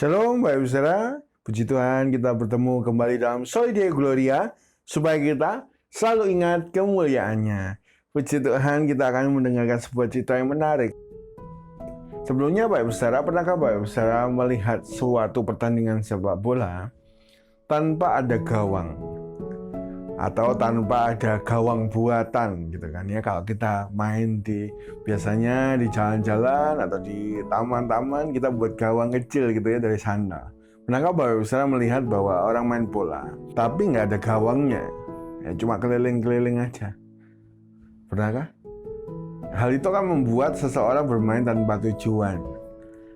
Shalom Bapak Ibu Saudara, puji Tuhan kita bertemu kembali dalam Soli Deo Gloria supaya kita selalu ingat kemuliaannya. Puji Tuhan kita akan mendengarkan sebuah cerita yang menarik. Sebelumnya Bapak Ibu Saudara, pernahkah Bapak Ibu Saudara melihat suatu pertandingan sepak bola tanpa ada gawang? Atau tanpa ada gawang buatan gitu kan ya. Kalau kita main biasanya di jalan-jalan atau di taman-taman kita buat gawang kecil gitu ya dari sana. Pernahkah Bapak Ibu Saudara melihat bahwa orang main bola tapi nggak ada gawangnya, ya cuma keliling-keliling aja? Pernahkah? Hal itu akan membuat seseorang bermain tanpa tujuan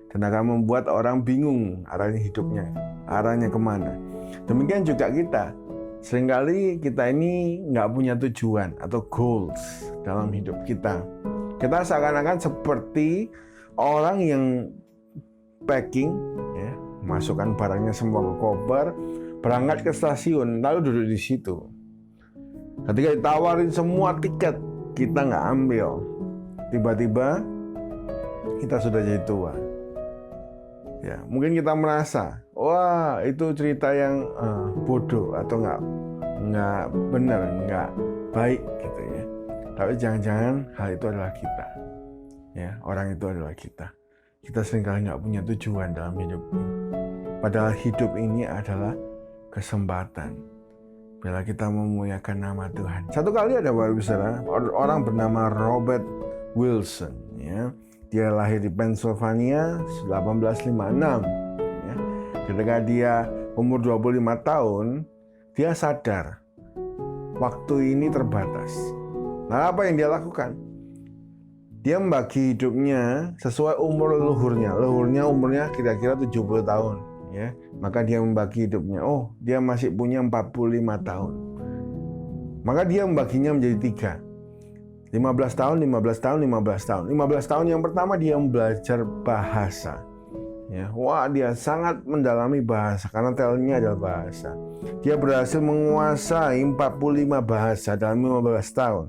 dan akan membuat orang bingung arahnya hidupnya, arahnya kemana. Demikian juga kita. Seringkali kita ini nggak punya tujuan atau goals dalam hidup kita. Kita seakan-akan seperti orang yang packing, ya, masukkan barangnya semua ke koper, berangkat ke stasiun, lalu duduk di situ. Ketika ditawarin semua tiket, kita nggak ambil. Tiba-tiba kita sudah jadi tua. Ya, mungkin kita merasa, wah itu cerita yang bodoh atau nggak benar, nggak baik gitu ya. Tapi jangan-jangan hal itu adalah kita. Ya, orang itu adalah kita. Kita seringkali nggak punya tujuan dalam hidup ini. Padahal hidup ini adalah kesempatan. Bila kita memuliakan nama Tuhan. Satu kali ada Bapak Ibu Saudara, orang bernama Robert Wilson, ya. Dia lahir di Pennsylvania 1856. Ya. Ketika dia umur 25 tahun, dia sadar waktu ini terbatas. Nah, apa yang dia lakukan? Dia membagi hidupnya sesuai umur leluhurnya. Leluhurnya umurnya kira-kira 70 tahun. Ya. Maka dia membagi hidupnya. Oh, dia masih punya 45 tahun. Maka dia membaginya menjadi 3. 15 tahun, 15 tahun, 15 tahun. 15 tahun yang pertama dia belajar bahasa. Ya, wah dia sangat mendalami bahasa karena talentnya adalah bahasa. Dia berhasil menguasai 45 bahasa dalam 15 tahun.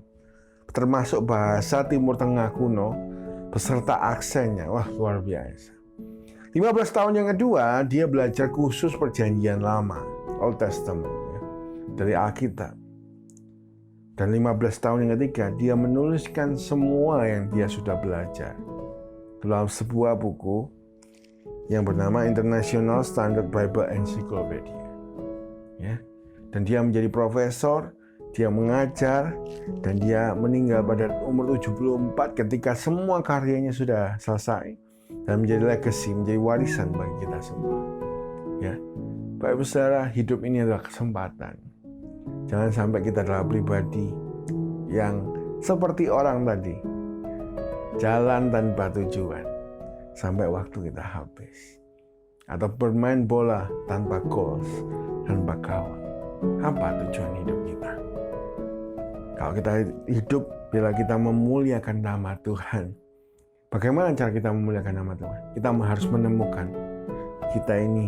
Termasuk bahasa Timur Tengah kuno beserta aksennya. Wah, luar biasa. 15 tahun yang kedua dia belajar khusus Perjanjian Lama, Old Testament, ya, dari Alkitab. Dan 15 tahun yang ketiga, dia menuliskan semua yang dia sudah belajar dalam sebuah buku yang bernama International Standard Bible Encyclopedia. Ya. Dan dia menjadi profesor, dia mengajar, dan dia meninggal pada umur 74 ketika semua karyanya sudah selesai dan menjadi legacy, menjadi warisan bagi kita semua. Ya. Bapak Ibu Saudara, hidup ini adalah kesempatan. Jangan sampai kita adalah pribadi yang seperti orang tadi, jalan tanpa tujuan sampai waktu kita habis, atau bermain bola tanpa goals, tanpa kawan. Apa tujuan hidup kita? Kalau kita hidup bila kita memuliakan nama Tuhan, bagaimana cara kita memuliakan nama Tuhan? Kita harus menemukan kita ini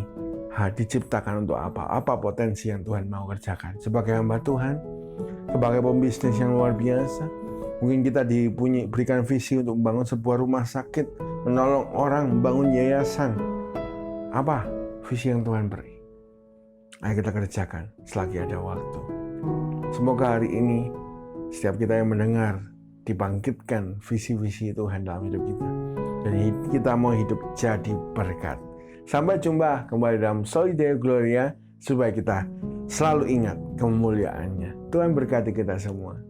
diciptakan untuk apa potensi yang Tuhan mau kerjakan. Sebagai hamba Tuhan, sebagai pembisnis yang luar biasa, mungkin kita diberikan visi untuk membangun sebuah rumah sakit, menolong orang, membangun yayasan. Apa visi yang Tuhan beri? Ayo kita kerjakan selagi ada waktu. Semoga hari ini setiap kita yang mendengar dibangkitkan visi-visi Tuhan dalam hidup kita. Jadi kita mau hidup jadi berkat. Sampai jumpa kembali dalam Soli Deo Gloria supaya kita selalu ingat kemuliaannya. Tuhan berkati kita semua.